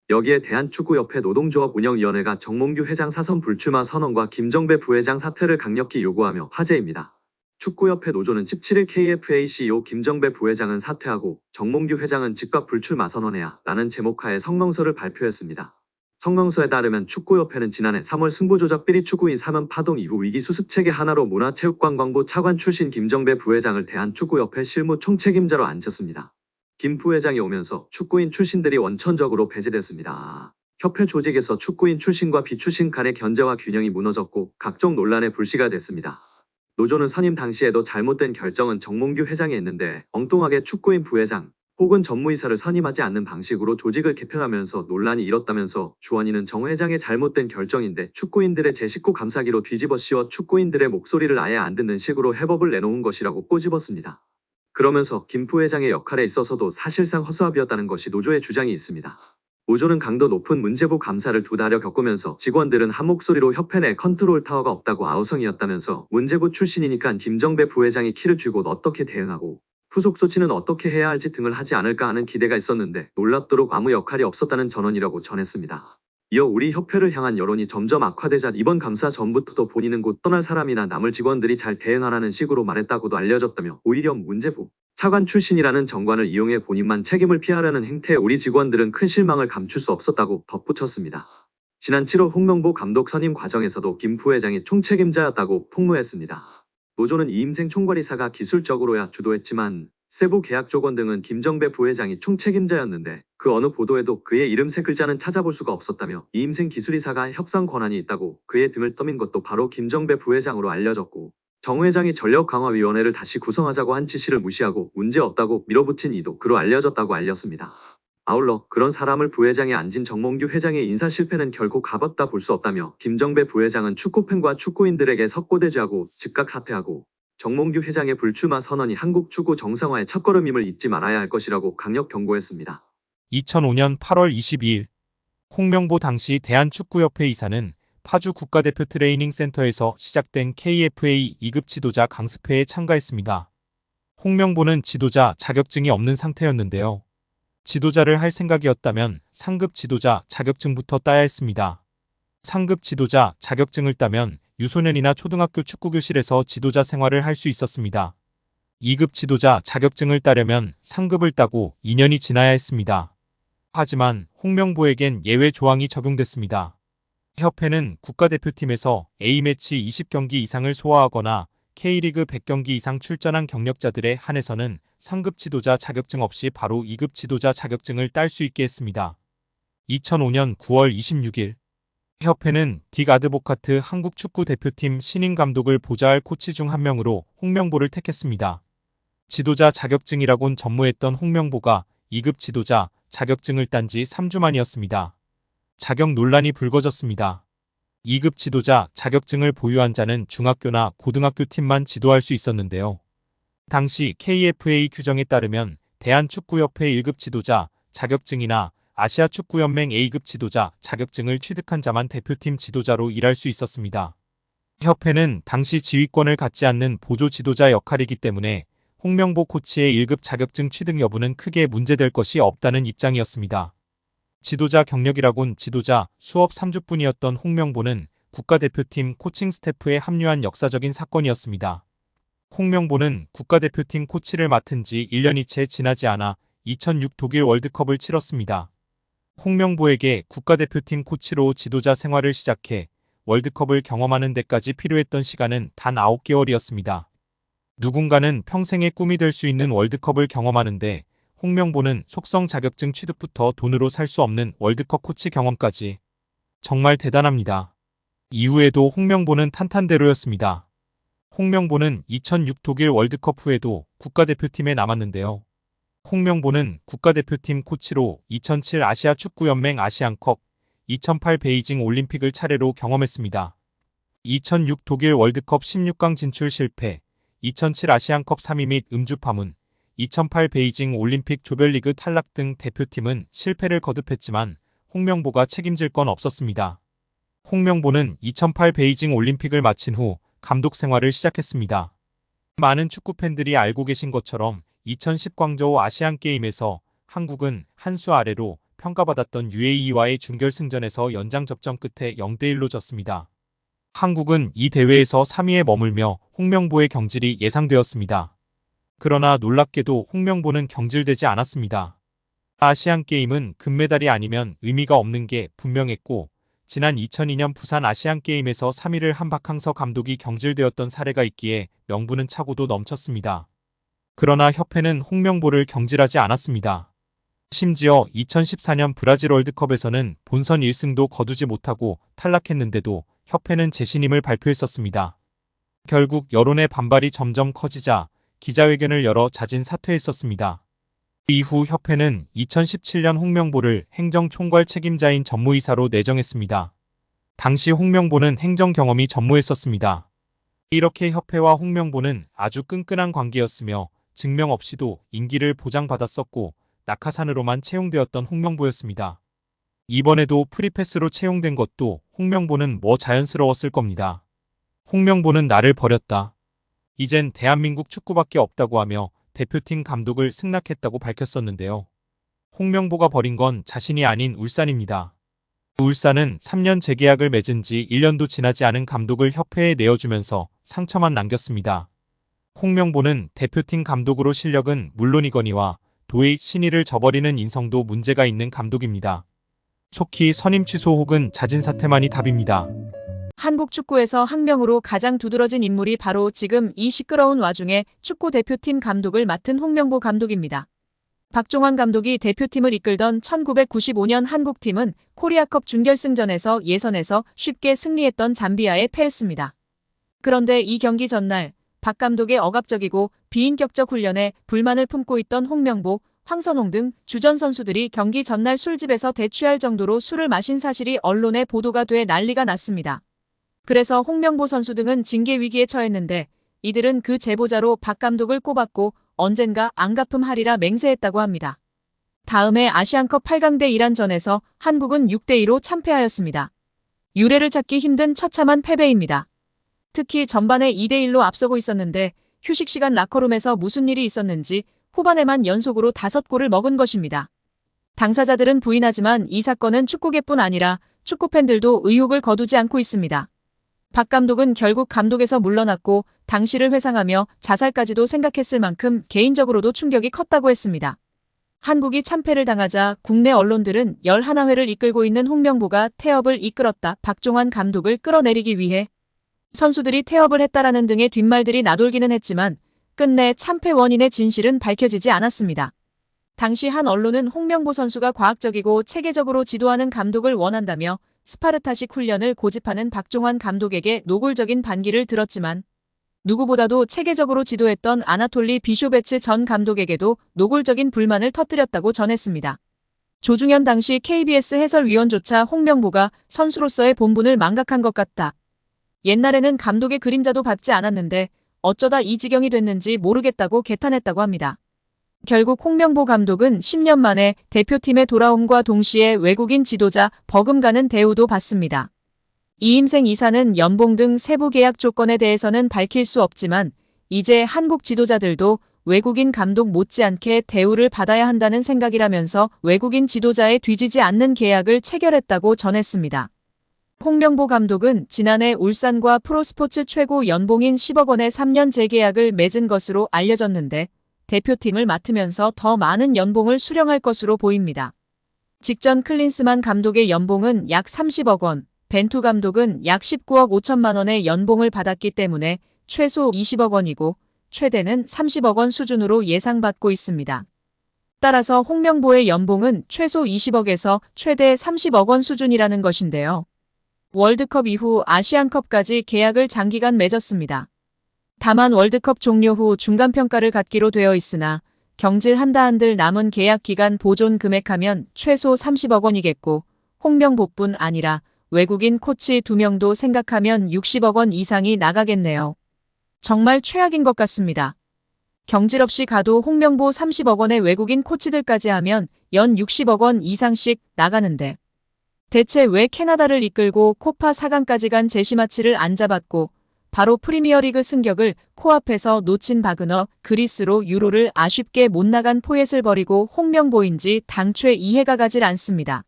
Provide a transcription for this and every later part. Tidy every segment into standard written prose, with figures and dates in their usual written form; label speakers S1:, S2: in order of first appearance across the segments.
S1: 여기에 대한축구협회 노동조합 운영위원회가 정몽규 회장 사선 불출마 선언과 김정배 부회장 사퇴를 강력히 요구하며 화제입니다. 축구협회 노조는 17일 KFA CEO 김정배 부회장은 사퇴하고 정몽규 회장은 즉각 불출마 선언해야 라는 제목하에 성명서를 발표했습니다. 성명서에 따르면 축구협회는 지난해 3월 승부조작 비리 축구인 사면 파동 이후 위기 수습체계 하나로 문화체육관광부 차관 출신 김정배 부회장을 대한축구협회 실무 총책임자로 앉혔습니다. 김 부회장이 오면서 축구인 출신들이 원천적으로 배제됐습니다. 협회 조직에서 축구인 출신과 비출신 간의 견제와 균형이 무너졌고 각종 논란의 불씨가 됐습니다. 노조는 선임 당시에도 잘못된 결정은 정몽규 회장이 했는데 엉뚱하게 축구인 부회장 혹은 전무이사를 선임하지 않는 방식으로 조직을 개편하면서 논란이 일었다면서 주원이는 정 회장의 잘못된 결정인데 축구인들의 제19 감사기로 뒤집어 씌워 축구인들의 목소리를 아예 안 듣는 식으로 해법을 내놓은 것이라고 꼬집었습니다. 그러면서 김 부회장의 역할에 있어서도 사실상 허수아비였다는 것이 노조의 주장이 있습니다. 노조는 강도 높은 문제부 감사를 2달여 겪으면서 직원들은 한 목소리로 협회 내 컨트롤 타워가 없다고 아우성이었다면서 문제부 출신이니까 김정배 부회장이 키를 쥐고 어떻게 대응하고 후속 조치는 어떻게 해야 할지 등을 하지 않을까 하는 기대가 있었는데 놀랍도록 아무 역할이 없었다는 전언이라고 전했습니다. 이어 우리 협회를 향한 여론이 점점 악화되자 이번 감사 전부터도 본인은 곧 떠날 사람이나 남을 직원들이 잘 대응하라는 식으로 말했다고도 알려졌다며 오히려 문제부 차관 출신이라는 정관을 이용해 본인만 책임을 피하려는 행태에 우리 직원들은 큰 실망을 감출 수 없었다고 덧붙였습니다. 지난 7월 홍명보 감독 선임 과정에서도 김 부회장이 총책임자였다고 폭로했습니다. 노조는 이임생 총괄이사가 기술적으로야 주도했지만 세부 계약 조건 등은 김정배 부회장이 총책임자였는데 그 어느 보도에도 그의 이름 3글자는 찾아볼 수가 없었다며 이임생 기술이사가 협상 권한이 있다고 그의 등을 떠민 것도 바로 김정배 부회장으로 알려졌고 정 회장이 전력강화위원회를 다시 구성하자고 한 지시를 무시하고 문제없다고 밀어붙인 이도 그로 알려졌다고 알렸습니다. 아울러 그런 사람을 부회장에 앉힌 정몽규 회장의 인사 실패는 결코 가볍다 볼 수 없다며 김정배 부회장은 축구팬과 축구인들에게 석고대죄하고 즉각 사퇴하고 정몽규 회장의 불출마 선언이 한국 축구 정상화의 첫걸음임을 잊지 말아야 할 것이라고 강력 경고했습니다.
S2: 2005년 8월 22일 홍명보 당시 대한축구협회 이사는 파주 국가대표 트레이닝 센터에서 시작된 KFA 2급 지도자 강습회에 참가했습니다. 홍명보는 지도자 자격증이 없는 상태였는데요. 지도자를 할 생각이었다면 상급 지도자 자격증부터 따야 했습니다. 상급 지도자 자격증을 따면 유소년이나 초등학교 축구교실에서 지도자 생활을 할 수 있었습니다. 2급 지도자 자격증을 따려면 상급을 따고 2년이 지나야 했습니다. 하지만 홍명보에겐 예외 조항이 적용됐습니다. 협회는 국가대표팀에서 A매치 20경기 이상을 소화하거나 K리그 100경기 이상 출전한 경력자들에 한해서는 상급 지도자 자격증 없이 바로 2급 지도자 자격증을 딸 수 있게 했습니다. 2005년 9월 26일 협회는 딕 아드보카트 한국 축구 대표팀 신인 감독을 보좌할 코치 중 한 명으로 홍명보를 택했습니다. 지도자 자격증이라곤 전무했던 홍명보가 2급 지도자 자격증을 딴 지 3주 만이었습니다. 자격 논란이 불거졌습니다. 2급 지도자 자격증을 보유한 자는 중학교나 고등학교 팀만 지도할 수 있었는데요. 당시 KFA 규정에 따르면 대한축구협회 1급 지도자 자격증이나 아시아축구연맹 A급 지도자 자격증을 취득한 자만 대표팀 지도자로 일할 수 있었습니다. 협회는 당시 지휘권을 갖지 않는 보조 지도자 역할이기 때문에 홍명보 코치의 1급 자격증 취득 여부는 크게 문제될 것이 없다는 입장이었습니다. 지도자 경력이라곤 지도자 수업 3주뿐이었던 홍명보는 국가대표팀 코칭 스태프에 합류한 역사적인 사건이었습니다. 홍명보는 국가대표팀 코치를 맡은 지 1년이 채 지나지 않아 2006 독일 월드컵을 치렀습니다. 홍명보에게 국가대표팀 코치로 지도자 생활을 시작해 월드컵을 경험하는 데까지 필요했던 시간은 단 9개월이었습니다. 누군가는 평생의 꿈이 될 수 있는 월드컵을 경험하는데 홍명보는 속성 자격증 취득부터 돈으로 살 수 없는 월드컵 코치 경험까지. 정말 대단합니다. 이후에도 홍명보는 탄탄대로였습니다. 홍명보는 2006 독일 월드컵 후에도 국가대표팀에 남았는데요. 홍명보는 국가대표팀 코치로 2007 아시아 축구연맹 아시안컵, 2008 베이징 올림픽을 차례로 경험했습니다. 2006 독일 월드컵 16강 진출 실패, 2007 아시안컵 3위 및 음주 파문, 2008 베이징 올림픽 조별리그 탈락 등 대표팀은 실패를 거듭했지만 홍명보가 책임질 건 없었습니다. 홍명보는 2008 베이징 올림픽을 마친 후 감독 생활을 시작했습니다. 많은 축구팬들이 알고 계신 것처럼 2010 광저우 아시안게임에서 한국은 한 수 아래로 평가받았던 UAE와의 준결승전에서 연장 접전 끝에 0대1로 졌습니다. 한국은 이 대회에서 3위에 머물며 홍명보의 경질이 예상되었습니다. 그러나 놀랍게도 홍명보는 경질되지 않았습니다. 아시안게임은 금메달이 아니면 의미가 없는 게 분명했고, 지난 2002년 부산 아시안게임에서 3위를 한 박항서 감독이 경질되었던 사례가 있기에 명분은 차고도 넘쳤습니다. 그러나 협회는 홍명보를 경질하지 않았습니다. 심지어 2014년 브라질 월드컵에서는 본선 1승도 거두지 못하고 탈락했는데도 협회는 재신임을 발표했었습니다. 결국 여론의 반발이 점점 커지자 기자회견을 열어 자진 사퇴했었습니다. 이후 협회는 2017년 홍명보를 행정총괄 책임자인 전무이사로 내정했습니다. 당시 홍명보는 행정 경험이 전무했었습니다. 이렇게 협회와 홍명보는 아주 끈끈한 관계였으며 증명 없이도 임기를 보장받았었고 낙하산으로만 채용되었던 홍명보였습니다. 이번에도 프리패스로 채용된 것도 홍명보는 뭐 자연스러웠을 겁니다. 홍명보는 나를 버렸다. 이젠 대한민국 축구밖에 없다고 하며 대표팀 감독을 승낙했다고 밝혔었는데요. 홍명보가 버린 건 자신이 아닌 울산입니다. 울산은 3년 재계약을 맺은 지 1년도 지나지 않은 감독을 협회에 내어주면서 상처만 남겼습니다. 홍명보는 대표팀 감독으로 실력은 물론이거니와 도의 신의를 저버리는 인성도 문제가 있는 감독입니다. 속히 선임 취소 혹은 자진 사퇴만이 답입니다.
S3: 한국 축구에서 학명으로 가장 두드러진 인물이 바로 지금 이 시끄러운 와중에 축구 대표팀 감독을 맡은 홍명보 감독입니다. 박종환 감독이 대표팀을 이끌던 1995년 한국팀은 코리아컵 준결승전에서 예선에서 쉽게 승리했던 잠비아에 패했습니다. 그런데 이 경기 전날 박 감독의 억압적이고 비인격적 훈련에 불만을 품고 있던 홍명보, 황선홍 등 주전 선수들이 경기 전날 술집에서 대취할 정도로 술을 마신 사실이 언론에 보도가 돼 난리가 났습니다. 그래서 홍명보 선수 등은 징계 위기에 처했는데 이들은 그 제보자로 박 감독을 꼽았고 언젠가 안 갚음하리라 맹세했다고 합니다. 다음해 아시안컵 8강대 이란전에서 한국은 6대2로 참패하였습니다. 유례를 찾기 힘든 처참한 패배입니다. 특히 전반에 2대1로 앞서고 있었는데 휴식 시간 라커룸에서 무슨 일이 있었는지 후반에만 연속으로 5골을 먹은 것입니다. 당사자들은 부인하지만 이 사건은 축구계뿐 아니라 축구팬들도 의혹을 거두지 않고 있습니다. 박 감독은 결국 감독에서 물러났고 당시를 회상하며 자살까지도 생각했을 만큼 개인적으로도 충격이 컸다고 했습니다. 한국이 참패를 당하자 국내 언론들은 11회를 이끌고 있는 홍명보가 태업을 이끌었다. 박종환 감독을 끌어내리기 위해 선수들이 태업을 했다라는 등의 뒷말들이 나돌기는 했지만 끝내 참패 원인의 진실은 밝혀지지 않았습니다. 당시 한 언론은 홍명보 선수가 과학적이고 체계적으로 지도하는 감독을 원한다며 스파르타식 훈련을 고집하는 박종환 감독에게 노골적인 반기를 들었지만 누구보다도 체계적으로 지도했던 아나톨리 비쇼베츠 전 감독에게도 노골적인 불만을 터뜨렸다고 전했습니다. 조중현 당시 KBS 해설위원조차 홍명보가 선수로서의 본분을 망각한 것 같다. 옛날에는 감독의 그림자도 밟지 않았는데 어쩌다 이 지경이 됐는지 모르겠다고 개탄했다고 합니다. 결국 홍명보 감독은 10년 만에 대표팀에 돌아옴과 동시에 외국인 지도자 버금가는 대우도 받습니다. 이임생 이사는 연봉 등 세부 계약 조건에 대해서는 밝힐 수 없지만 이제 한국 지도자들도 외국인 감독 못지않게 대우를 받아야 한다는 생각이라면서 외국인 지도자에 뒤지지 않는 계약을 체결했다고 전했습니다. 홍명보 감독은 지난해 울산과 프로스포츠 최고 연봉인 10억 원의 3년 재계약을 맺은 것으로 알려졌는데 대표팀을 맡으면서 더 많은 연봉을 수령할 것으로 보입니다. 직전 클린스만 감독의 연봉은 약 30억 원, 벤투 감독은 약 19억 5천만 원의 연봉을 받았기 때문에 최소 20억 원이고 최대는 30억 원 수준으로 예상받고 있습니다. 따라서 홍명보의 연봉은 최소 20억에서 최대 30억 원 수준이라는 것인데요. 월드컵 이후 아시안컵까지 계약을 장기간 맺었습니다. 다만 월드컵 종료 후 중간평가를 갖기로 되어 있으나 경질한다 한들 남은 계약 기간 보존 금액하면 최소 30억 원이겠고 홍명보뿐 아니라 외국인 코치 2명도 생각하면 60억 원 이상이 나가겠네요. 정말 최악인 것 같습니다. 경질 없이 가도 홍명보 30억 원의 외국인 코치들까지 하면 연 60억 원 이상씩 나가는데 대체 왜 캐나다를 이끌고 코파 4강까지 간 제시마치를 안 잡았고 바로 프리미어리그 승격을 코앞에서 놓친 바그너, 그리스로 유로를 아쉽게 못 나간 포엣을 버리고 홍명보인지 당최 이해가 가질 않습니다.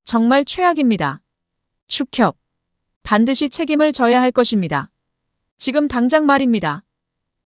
S3: 정말 최악입니다. 축협. 반드시 책임을 져야 할 것입니다. 지금 당장 말입니다.